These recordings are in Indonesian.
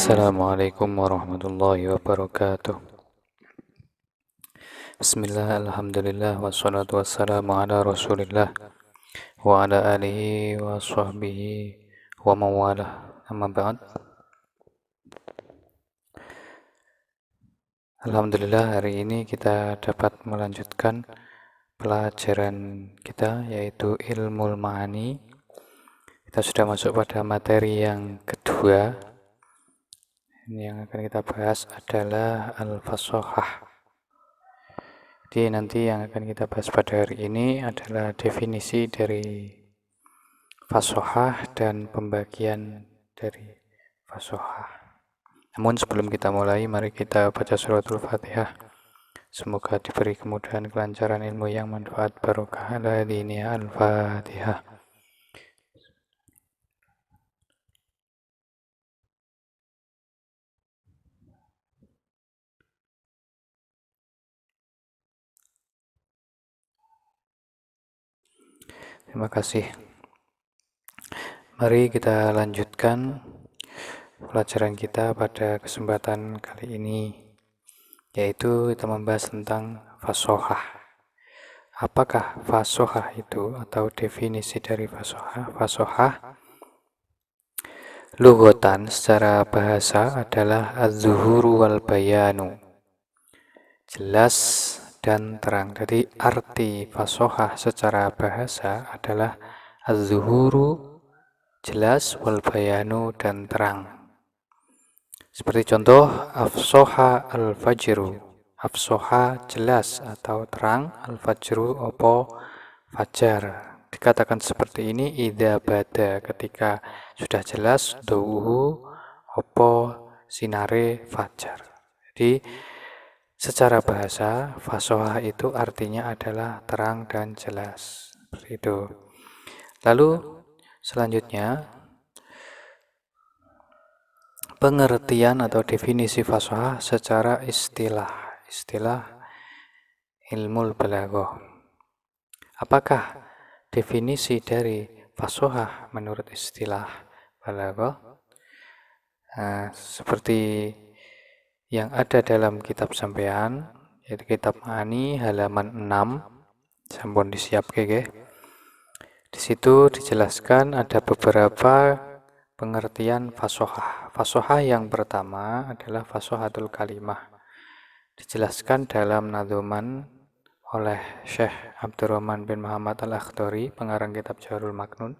Assalamualaikum warahmatullahi wabarakatuh. Bismillah, alhamdulillah, wassalatu wassalamu ala rasulillah wa ala alihi wa sahbihi wa mawalah. Amma ba'd. Alhamdulillah, hari ini kita dapat melanjutkan pelajaran kita, yaitu ilmu ma'ani. Kita sudah masuk pada materi yang kedua. Ini yang akan kita bahas adalah al-fasahah. Jadi nanti yang akan kita bahas pada hari ini adalah definisi dari fasahah dan pembagian dari fasahah. Namun sebelum kita mulai, mari kita baca suratul Fatihah. Semoga diberi kemudahan, kelancaran ilmu yang manfaat, barokah ala diniyah. Al-Fatihah. Terima kasih. Mari kita lanjutkan pelajaran kita pada kesempatan kali ini, yaitu kita membahas tentang fasahah. Apakah fasahah itu, atau definisi dari fasahah? Fasahah lughatan secara bahasa adalah az-zuhuru wal bayanu, jelas dan terang. Jadi arti fasahah secara bahasa adalah az-zuhuru, jelas, wal bayanu, dan terang. Seperti contoh, afsoha al-fajru. Afsoha jelas atau terang, al-fajru opo fajar. Dikatakan seperti ini idza bada, ketika sudah jelas dauhu opo sinare fajar. Jadi secara bahasa fasahah itu artinya adalah terang dan jelas. Seperti itu. Lalu selanjutnya, pengertian atau definisi fasahah secara istilah ilmu balaghah. Apakah definisi dari fasahah menurut istilah balaghah? Seperti yang ada dalam kitab sampean, yaitu kitab Ma'ani halaman 6, sampun disiapke nggih. Di situ dijelaskan ada beberapa pengertian fasahah. Fasahah yang pertama adalah fasahatul kalimah. Dijelaskan dalam nadzuman oleh Syekh Abdurrahman bin Muhammad Al-Akhdari, pengarang kitab Jawarul Maknun.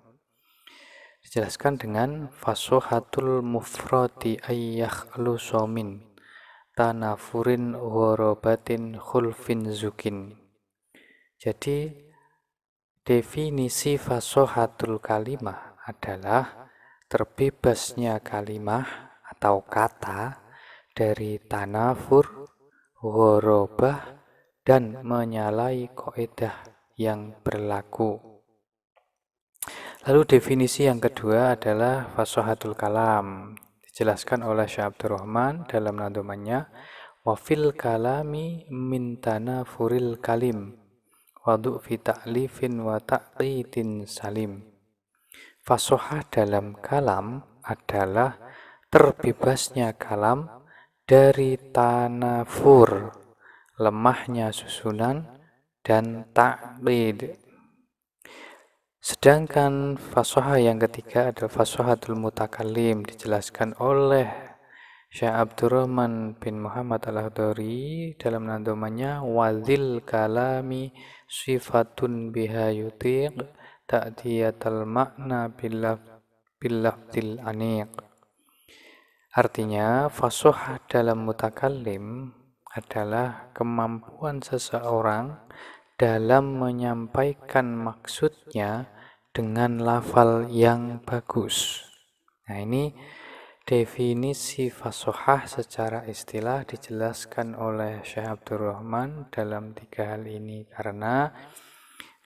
Dijelaskan dengan fasahatul mufrati ayyakhlu somin tanafurin ghorobatin khulfin zukin. Jadi definisi fasahatul kalimah adalah terbebasnya kalimah atau kata dari tanafur, ghorobah, dan menyalahi kaidah yang berlaku. Lalu definisi yang kedua adalah fasahatul kalam. Dijelaskan oleh Syekh Abdurrahman dalam nadzumannya, wa fil kalami min tanafuril kalim wadu fi ta'lifin wa ta'qidin salim. Fasahah dalam kalam adalah terbebasnya kalam dari tanafur, lemahnya susunan, dan ta'qid. Sedangkan fasahah yang ketiga adalah fasahatul mutakallim, dijelaskan oleh Syekh Abdurrahman bin Muhammad Al-Akhdari dalam nadzumannya, wadzil kalami sifatun biha yutiq ta'diyatal makna billafdil aniq. Artinya, fasahah dalam mutakallim adalah kemampuan seseorang dalam menyampaikan maksudnya dengan lafal yang bagus. Nah, ini definisi fasahah secara istilah dijelaskan oleh Syekh Abdurrahman dalam 3 hal ini, karena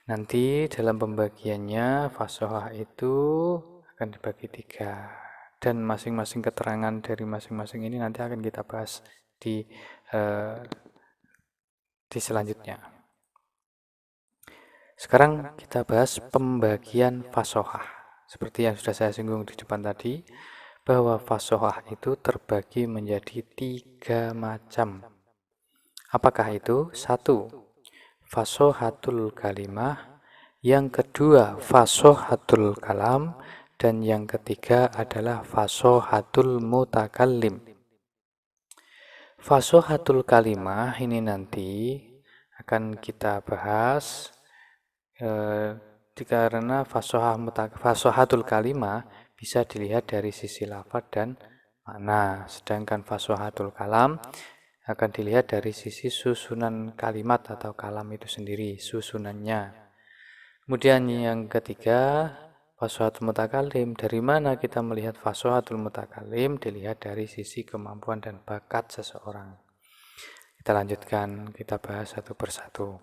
nanti dalam pembagiannya fasahah itu akan dibagi 3, dan masing-masing keterangan dari masing-masing ini nanti akan kita bahas di selanjutnya. Sekarang kita bahas pembagian fasahah. Seperti yang sudah saya singgung di depan tadi, bahwa fasohah itu terbagi menjadi 3 macam. Apakah itu? 1. Fasohatul kalimah, yang kedua fasohatul kalam, dan yang ketiga adalah fasohatul mutakallim. Fasohatul kalimah ini nanti akan kita bahas karena fasohatul kalimah bisa dilihat dari sisi lafaz dan makna, sedangkan fasohatul kalam akan dilihat dari sisi susunan kalimat atau kalam itu sendiri, susunannya. Kemudian yang ketiga, fasohatul mutakallim. Dari mana kita melihat fasohatul mutakallim? Dilihat dari sisi kemampuan dan bakat seseorang. Kita lanjutkan, kita bahas satu persatu.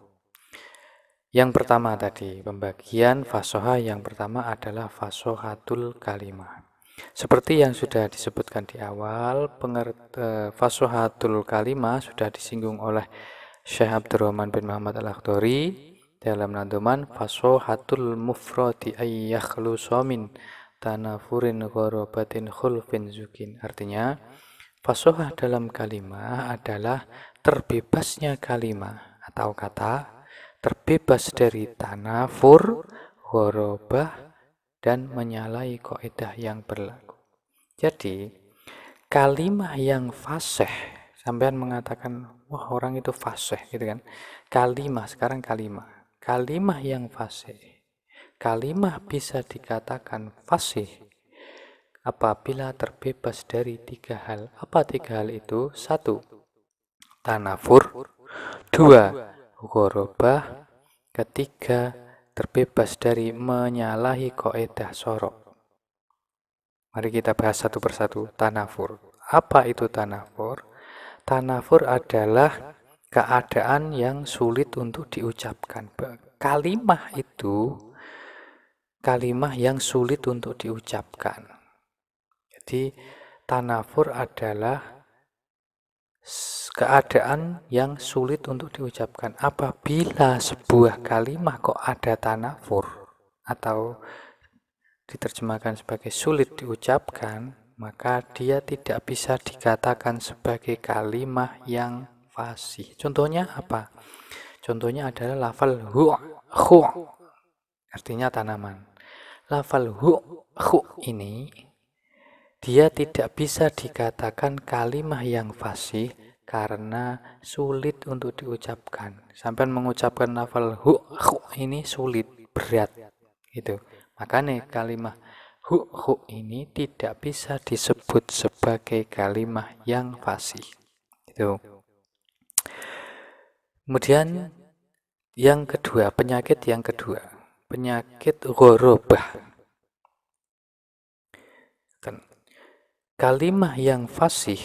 Yang pertama tadi, pembagian fasohah yang pertama adalah fasohatul kalimah. Seperti yang sudah disebutkan di awal, fasohatul kalimah sudah disinggung oleh Syekh Abdurrahman bin Muhammad Al-Akhdari dalam nadoman fasohatul mufradi ayyakhlusa min tanafurin gharabatin khulfin zukin. Artinya, fasohah dalam kalimah adalah terbebasnya kalimah atau kata terbebas dari tanafur, ghorobah, dan menyalahi kaidah yang berlaku. Jadi, kalimah yang fasih, sampean mengatakan, wah orang itu fasih gitu kan. Kalimah, sekarang kalimah. Kalimah yang fasih. Kalimah bisa dikatakan fasih apabila terbebas dari 3 hal. Apa 3 hal itu? 1. Tanafur. 2. Ghorobah. 3. Terbebas dari menyalahi kaidah sorok. Mari kita bahas satu persatu. Tanafur. Apa itu tanafur? Tanafur adalah keadaan yang sulit untuk diucapkan. Kalimah itu kalimah yang sulit untuk diucapkan. Jadi tanafur adalah keadaan yang sulit untuk diucapkan. Apabila sebuah kalimah kok ada tanafur atau diterjemahkan sebagai sulit diucapkan, maka dia tidak bisa dikatakan sebagai kalimah yang fasih. Contohnya apa? Contohnya adalah lafal hu, artinya tanaman. Lafal hu ini dia tidak bisa dikatakan kalimah yang fasih karena sulit untuk diucapkan. Sampai mengucapkan lafal hu ini sulit, berat gitu. Makanya kalimah hu ini tidak bisa disebut sebagai kalimah yang fasih. Gitu. Kemudian yang kedua, penyakit yang kedua, penyakit ghorobah. Kalimah yang fasih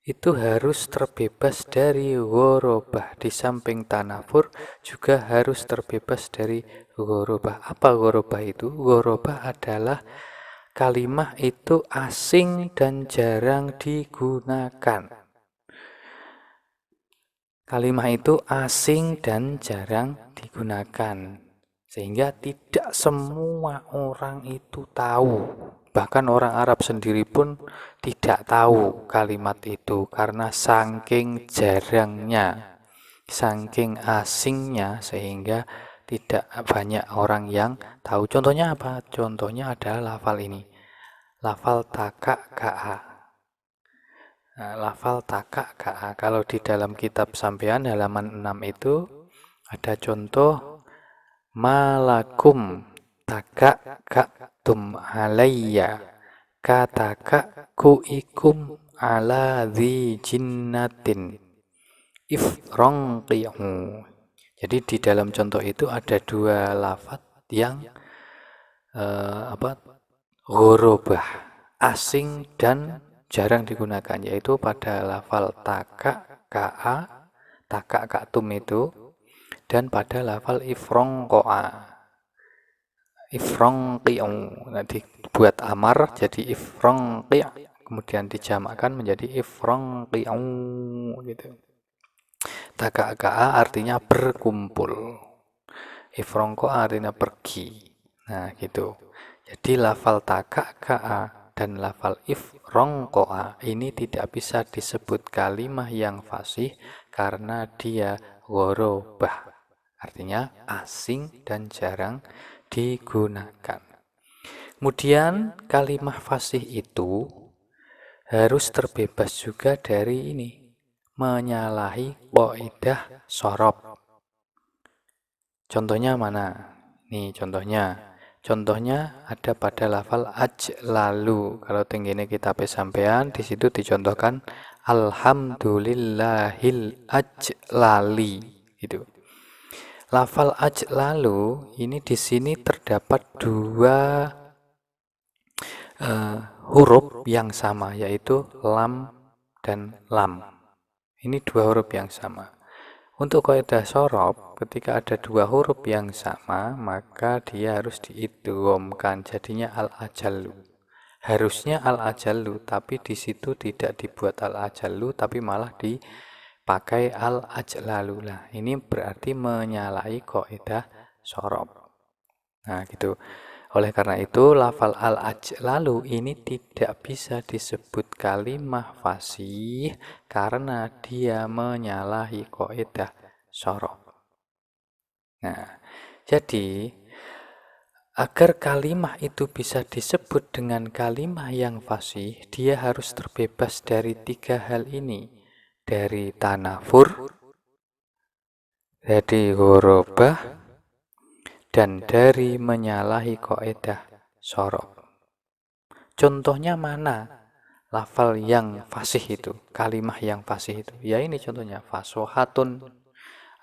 itu harus terbebas dari ghorobah. Di samping tanafur juga harus terbebas dari ghorobah. Apa ghorobah itu? Ghorobah adalah kalimah itu asing dan jarang digunakan. Kalimah itu asing dan jarang digunakan. Sehingga tidak semua orang itu tahu. Bahkan orang Arab sendiri pun tidak tahu kalimat itu karena saking jarangnya, saking asingnya sehingga tidak banyak orang yang tahu. Contohnya apa? Contohnya adalah lafal ini. Lafal taka ka'a. Nah, lafal taka ka'a. Kalau di dalam kitab sampean halaman 6 itu ada contoh malakum taka'tum alayya katakakuikum ala dhi jinnatin ifranqi'u. Jadi di dalam contoh itu ada 2 lafaz yang ghorobah, asing dan jarang digunakan, yaitu pada lafal taka taka'tum itu, dan pada lafal ifranqa'a. Ifranqi'u nanti buat amar jadi ifranqi', kemudian dijamakkan menjadi ifranqi'u gitu. Taka-ka'a artinya berkumpul. Ifranqa'a artinya pergi. Nah, gitu. Jadi lafal taka-ka'a dan lafal ifrongkoa ini tidak bisa disebut kalimah yang fasih karena dia ghorobah, artinya asing dan jarang digunakan. Kemudian kalimah fasih itu harus terbebas juga dari ini, menyalahi kaidah shorob. Contohnya mana? Nih contohnya. Contohnya ada pada lafal ajlalu. Kalau tenggine kitab sampean di situ dicontohkan alhamdulillahil ajlali gitu. Lafal ajlalu ini di sini terdapat dua huruf yang sama, yaitu lam dan lam. Ini dua huruf yang sama. Untuk kaidah shorob, ketika ada dua huruf yang sama, maka dia harus diidghamkan, jadinya al-ajallu. Harusnya al-ajallu, tapi di situ tidak dibuat al-ajallu, tapi malah dipakai al-ajlalu. Nah, ini berarti menyalahi kaidah shorob. Nah, gitu. Oleh karena itu, lafal al-ajlalu ini tidak bisa disebut kalimah fasih karena dia menyalahi kaidah shorob. Nah, jadi agar kalimah itu bisa disebut dengan kalimah yang fasih, dia harus terbebas dari tiga hal ini. Dari tanafur, dari ghorobah, dan dari menyalahi kaidah shorob. Contohnya mana lafal yang fasih itu, kalimah yang fasih itu? Ya ini contohnya, fasohatun,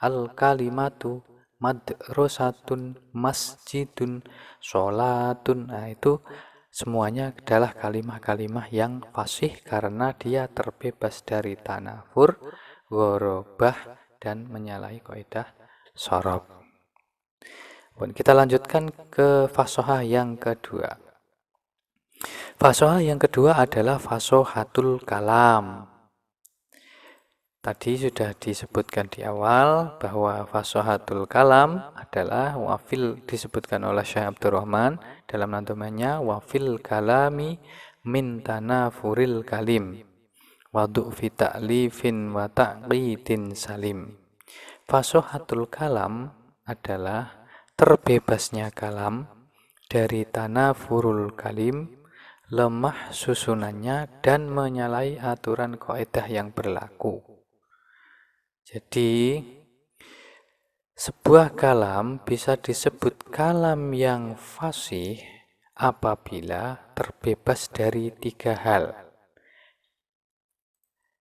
al-kalimatu, madrasatun, masjidun, sholatun. Nah itu semuanya adalah kalimah-kalimah yang fasih karena dia terbebas dari tanafur, ghorobah, dan menyalahi kaidah shorob. Kita lanjutkan ke fasohah yang kedua. Fasohah yang kedua adalah fasohatul kalam. Tadi sudah disebutkan di awal bahwa fasohatul kalam adalah wafil, disebutkan oleh Syekh Abdurrahman dalam nantumannya, wafil kalami min tanafuril kalim wadu fi ta'lifin wa ta'qidin salim. Fasohatul kalam adalah terbebasnya kalam dari tanafurul kalim, lemah susunannya, dan menyalahi aturan kaidah yang berlaku. Jadi, sebuah kalam bisa disebut kalam yang fasih apabila terbebas dari tiga hal.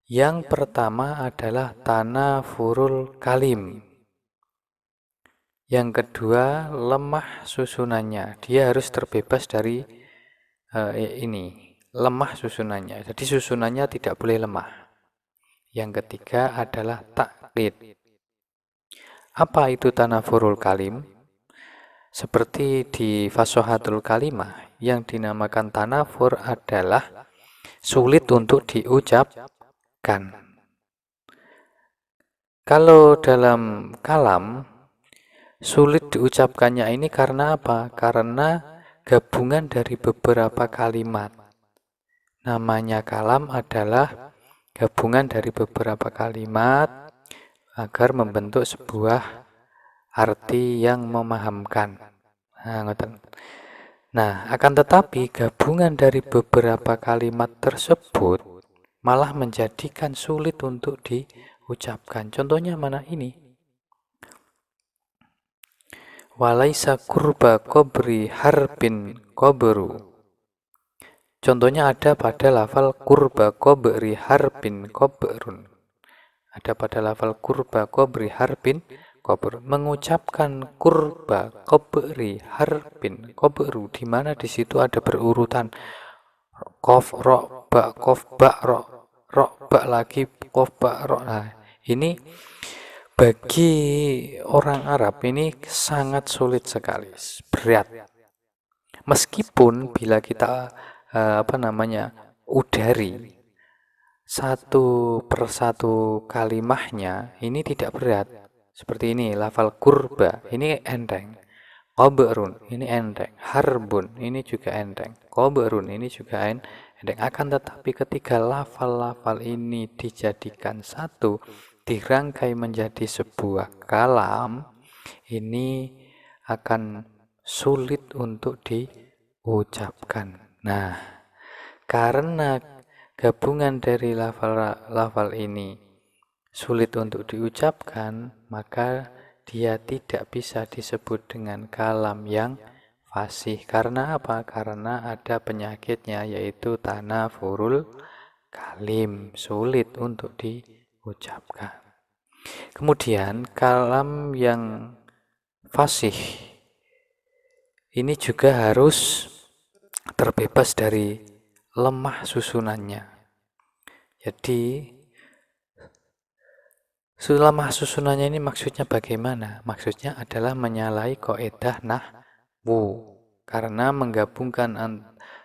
Yang pertama adalah tanafurul kalim. Yang kedua, lemah susunannya. Dia harus terbebas dari ini, lemah susunannya. Jadi susunannya tidak boleh lemah. Yang ketiga adalah taklid. Apa itu tanafurul kalim? Seperti di fasohatul kalimah, yang dinamakan tanafur adalah sulit untuk diucapkan. Kalau dalam kalam, sulit diucapkannya ini karena apa? Karena gabungan dari beberapa kalimat. Namanya kalam adalah gabungan dari beberapa kalimat agar membentuk sebuah arti yang memahamkan. Nah, akan tetapi gabungan dari beberapa kalimat tersebut malah menjadikan sulit untuk diucapkan. Contohnya mana ini? Walaisa kurba kobri harbin kobru. Contohnya ada pada lafal kurba kobri harbin kobrun. Ada pada lafal kurba kobri harbin kobru. Mengucapkan kurba kobri harbin kobru, di mana di situ ada berurutan kof ro ba kof ba ro ba lagi kof ba ro. Nah, ini bagi orang Arab ini sangat sulit sekali, berat. Meskipun bila kita udari satu persatu kalimahnya, ini tidak berat. Seperti ini, lafal kurba, ini enteng. Qabrun ini enteng, harbun ini juga enteng, qabrun ini juga enteng. Akan tetapi ketika lafal-lafal ini dijadikan satu, dirangkai menjadi sebuah kalam, ini akan sulit untuk diucapkan. Nah, karena gabungan dari lafal-lafal ini sulit untuk diucapkan, maka dia tidak bisa disebut dengan kalam yang fasih. Karena apa? Karena ada penyakitnya, yaitu tanafurul kalim, sulit untuk diucapkan. Kemudian kalam yang fasih ini juga harus terbebas dari lemah susunannya. Jadi lemah susunannya ini maksudnya bagaimana? Maksudnya adalah menyalahi kaidah nahwu. Karena menggabungkan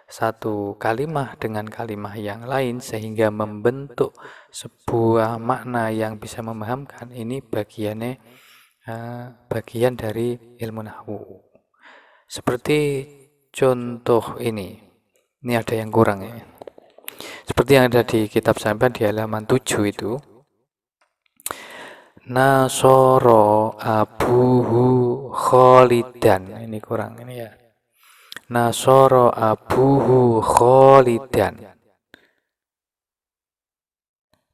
satu kalimat dengan kalimat yang lain sehingga membentuk sebuah makna yang bisa memahamkan, ini bagian dari ilmu nahwu. Seperti contoh ini ada yang kurang ya. Seperti yang ada di kitab sampean di halaman 7 itu. Nasoro abuhu Khalidan. Ini kurang ini ya. Nasoro abuhu Khalidan.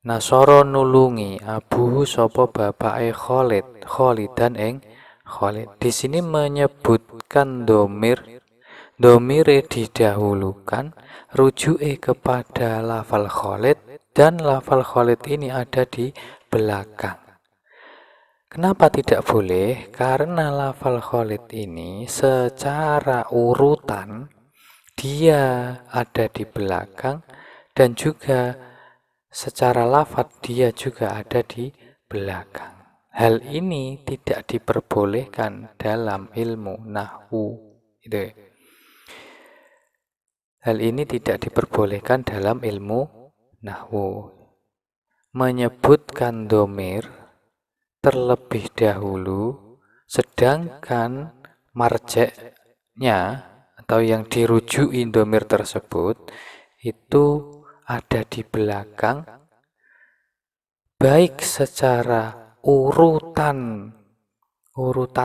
Nasoro nulungi abuhu sapa bapake Khalid. Khalidan ing Khalid. Di sini menyebutkan domire didahulukan, rujuke kepada lafal Khalid, dan lafal Khalid ini ada di belakang. Kenapa tidak boleh? Karena lafal Khalid ini secara urutan dia ada di belakang, dan juga secara lafaz dia juga ada di belakang. Hal ini tidak diperbolehkan dalam ilmu nahwu. Hal ini tidak diperbolehkan dalam ilmu nahwu. Menyebutkan domir terlebih dahulu, sedangkan marjeknya atau yang dirujuki domir tersebut itu ada di belakang, baik secara urutan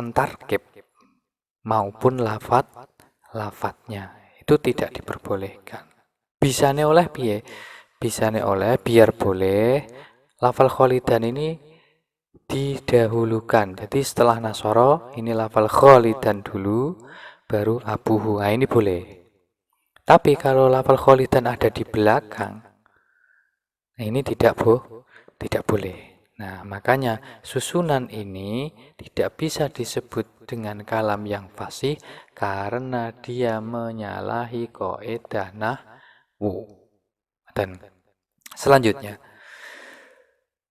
tarkib maupun lafadznya, itu tidak diperbolehkan. Bisane oleh piye? Bisane oleh biar boleh lafal Khalidan ini didahulukan. Jadi setelah Nasoro ini lafal Khalidan dulu, baru abuhu. Nah, ini boleh. Tapi kalau lafal Khalidan ada di belakang, nah ini tidak boleh. Nah, makanya susunan ini tidak bisa disebut dengan kalam yang fasih karena dia menyalahi kaidah nahwu. Dan selanjutnya,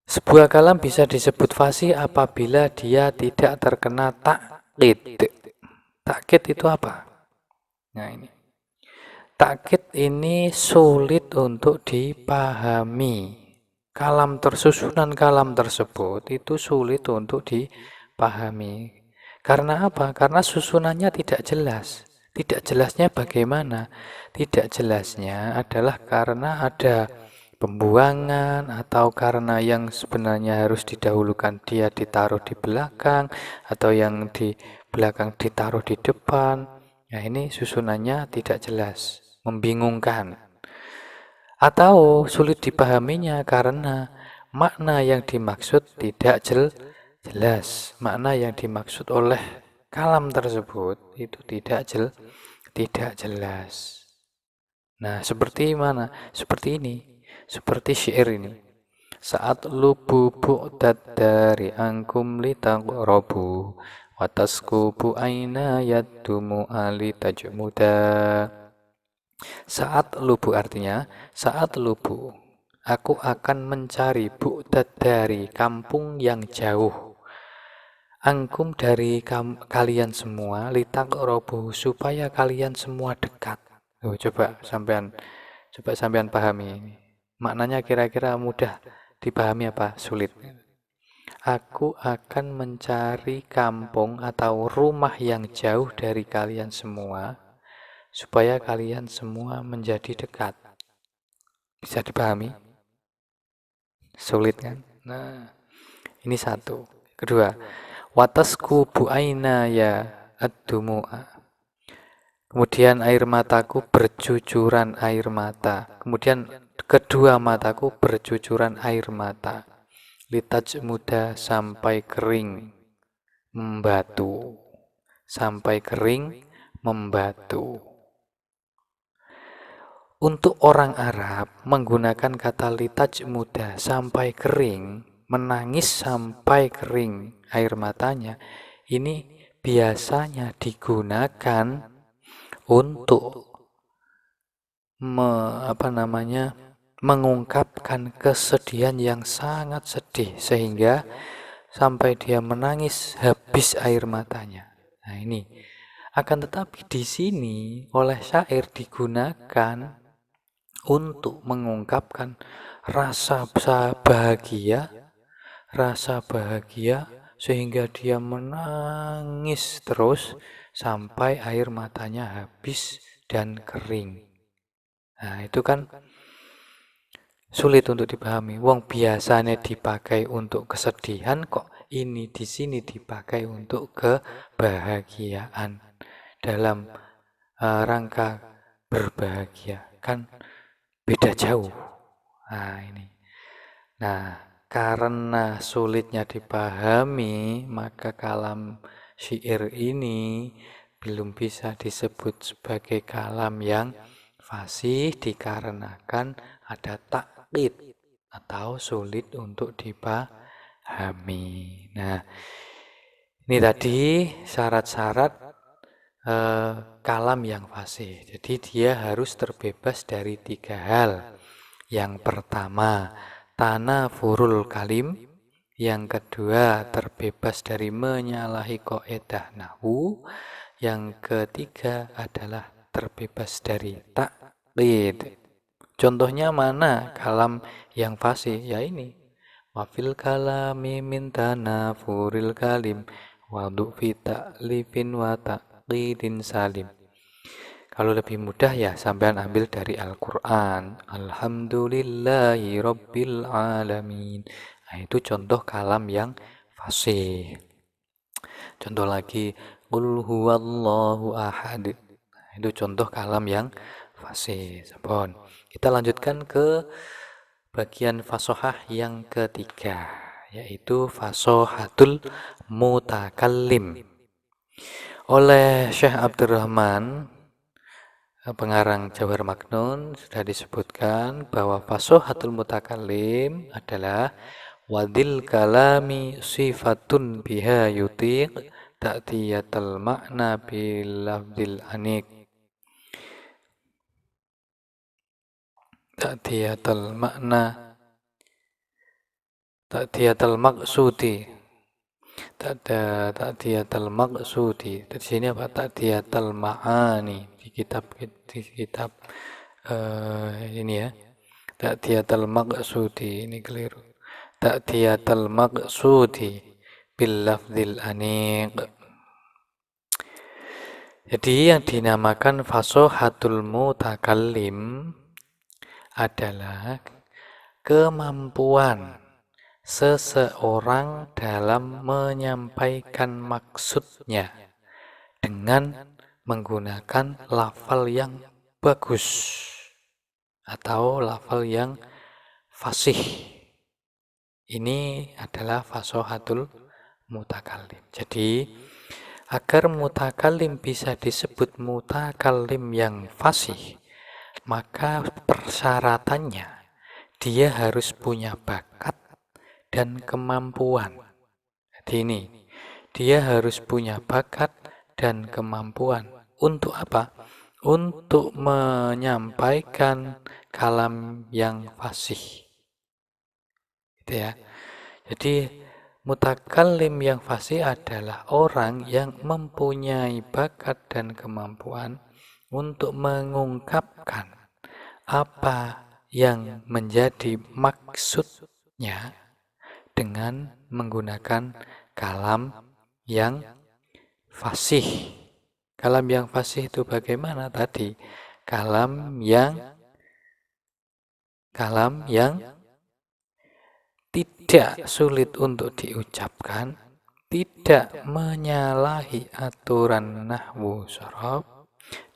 sebuah kalam bisa disebut fasih apabila dia tidak terkena takkid. Takkid itu apa? Nah, ini. Takkid ini sulit untuk dipahami. Susunan kalam tersebut itu sulit untuk dipahami. Karena apa? Karena susunannya tidak jelas. Tidak jelasnya bagaimana? Tidak jelasnya adalah karena ada pembuangan, atau karena yang sebenarnya harus didahulukan dia ditaruh di belakang, atau yang di belakang ditaruh di depan. Nah, ini susunannya tidak jelas, membingungkan. Atau sulit dipahaminya karena makna yang dimaksud tidak jelas. Makna yang dimaksud oleh kalam tersebut itu tidak jelas. Nah, seperti mana? Seperti ini. Seperti syair ini. Saat lubu bu'dad dari angkum litaqrabu wa taskubu aina yaddumu ali tajmuda. Saat lubu artinya saat lubu aku akan mencari bu'dad dari kampung yang jauh, angkum dari kalian semua, litaqrabu supaya kalian semua dekat. Coba sampean pahami ini. Maknanya kira-kira mudah dipahami apa sulit? Aku akan mencari kampung atau rumah yang jauh dari kalian semua, supaya kalian semua menjadi dekat. Bisa dipahami? Sulit kan? Nah, ini satu. Kedua, watasku buaina ya ad-dumu'a. Kemudian air mataku bercucuran air mata. Kemudian kedua mataku bercucuran air mata. Litaj muda sampai kering membatu. Sampai kering membatu. Untuk orang Arab menggunakan kata litaj muda sampai kering, menangis sampai kering air matanya, ini biasanya digunakan untuk mengungkapkan kesedihan yang sangat sedih sehingga sampai dia menangis habis air matanya. Nah, ini akan tetapi di sini oleh syair digunakan untuk mengungkapkan rasa bahagia sehingga dia menangis terus sampai air matanya habis dan kering. Nah, itu kan sulit untuk dipahami. Wong biasanya dipakai untuk kesedihan, kok ini di sini dipakai untuk kebahagiaan dalam rangka berbahagia, kan beda jauh. Nah, ini. Nah, karena sulitnya dipahami, maka kalam syair ini belum bisa disebut sebagai kalam yang fasih dikarenakan ada taklid atau sulit untuk dipahami. Nah, ini tadi syarat-syarat kalam yang fasih. Jadi dia harus terbebas dari 3 hal. Yang pertama, tanafurul kalim. Yang kedua, terbebas dari menyalahi kaidah nahwu. Yang ketiga adalah terbebas dari taklid. Contohnya mana kalam yang fasih? Ya ini. Wafil kalami min tanafuril kalim wadu fi ta'lifin wa taqlidin salim. Kalau lebih mudah ya sampean ambil dari Al-Qur'an. Alhamdulillahi rabbil alamin. Nah, itu contoh kalam yang fasih. Contoh lagi, qul huwallahu ahad. Nah, itu contoh kalam yang fasih. Sampun. Kita lanjutkan ke bagian fasohah yang ketiga, yaitu fasohatul mutakallim. Oleh Syekh Abdurrahman, pengarang Jawhar Maknun, sudah disebutkan bahwa fasohatul mutakallim adalah wadil kalami sifatun biha yutiq ta'tiyatal makna bil lafdil anik. Ta'tiyatal makna ta'tiyatal maksudi. Ta'tiyatal maksudi. Di sini apa? Ta'tiyatal ma'ani. Di kitab ini ya. Ta'tiyatal maksudi, ini keliru. Ta'tiyatal maksudi bil lafdil aniq. Jadi yang dinamakan fasohatul mutakallim adalah kemampuan seseorang dalam menyampaikan maksudnya dengan menggunakan lafal yang bagus atau lafal yang fasih. Ini adalah fasohatul mutakallim. Jadi agar mutakallim bisa disebut mutakallim yang fasih, maka persyaratannya dia harus punya bakat dan kemampuan. Jadi ini, dia harus punya bakat dan kemampuan. Untuk apa? Untuk menyampaikan kalam yang fasih. Gitu ya. Jadi mutakallim yang fasih adalah orang yang mempunyai bakat dan kemampuan untuk mengungkapkan apa yang menjadi maksudnya dengan menggunakan kalam yang fasih. Kalam yang fasih itu bagaimana tadi? Kalam yang tidak sulit untuk diucapkan, tidak menyalahi aturan nahwu sorof,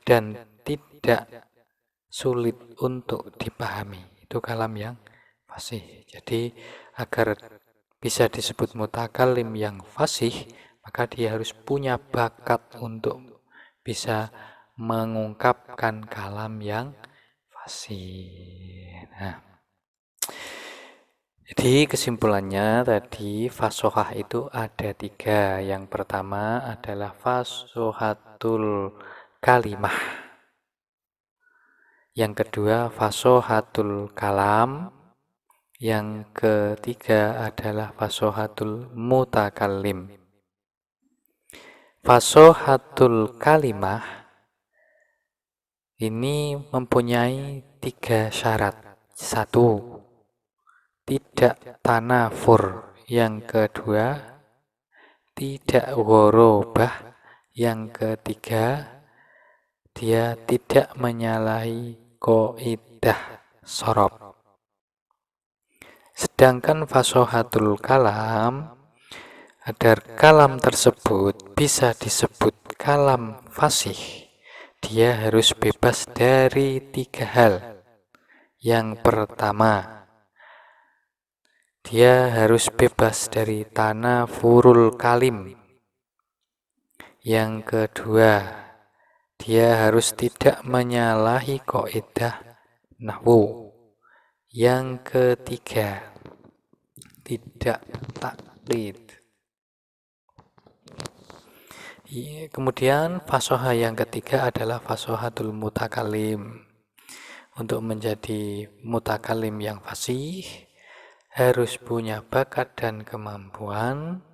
dan tidak sulit untuk dipahami. Itu kalam yang fasih. Jadi agar bisa disebut mutakalim yang fasih, maka dia harus punya bakat untuk bisa mengungkapkan kalam yang fasih. Nah, jadi kesimpulannya tadi fasohah itu ada 3. Yang pertama adalah fasohatul kalimah. Yang kedua fasohatul kalam. Yang ketiga adalah fasohatul mutakallim. Fasohatul kalimah ini mempunyai 3 syarat. 1. Tidak tanafur. Yang kedua, tidak ghorobah. Yang ketiga, dia tidak menyalahi qaidah sorob. Sedangkan fasohatul kalam, agar kalam tersebut bisa disebut kalam fasih, dia harus bebas dari 3 hal. Yang pertama, dia harus bebas dari tanafurul kalim. Yang kedua, dia harus tidak menyalahi kaidah nahwu. Yang ketiga, tidak taklid. Kemudian fasoha yang ketiga adalah fasohatul mutakalim. Untuk menjadi mutakalim yang fasih, harus punya bakat dan kemampuan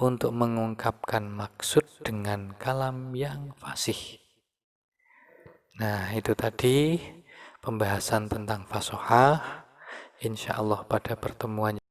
untuk mengungkapkan maksud dengan kalam yang fasih. Nah, itu tadi pembahasan tentang fasohah. Insya Allah pada pertemuan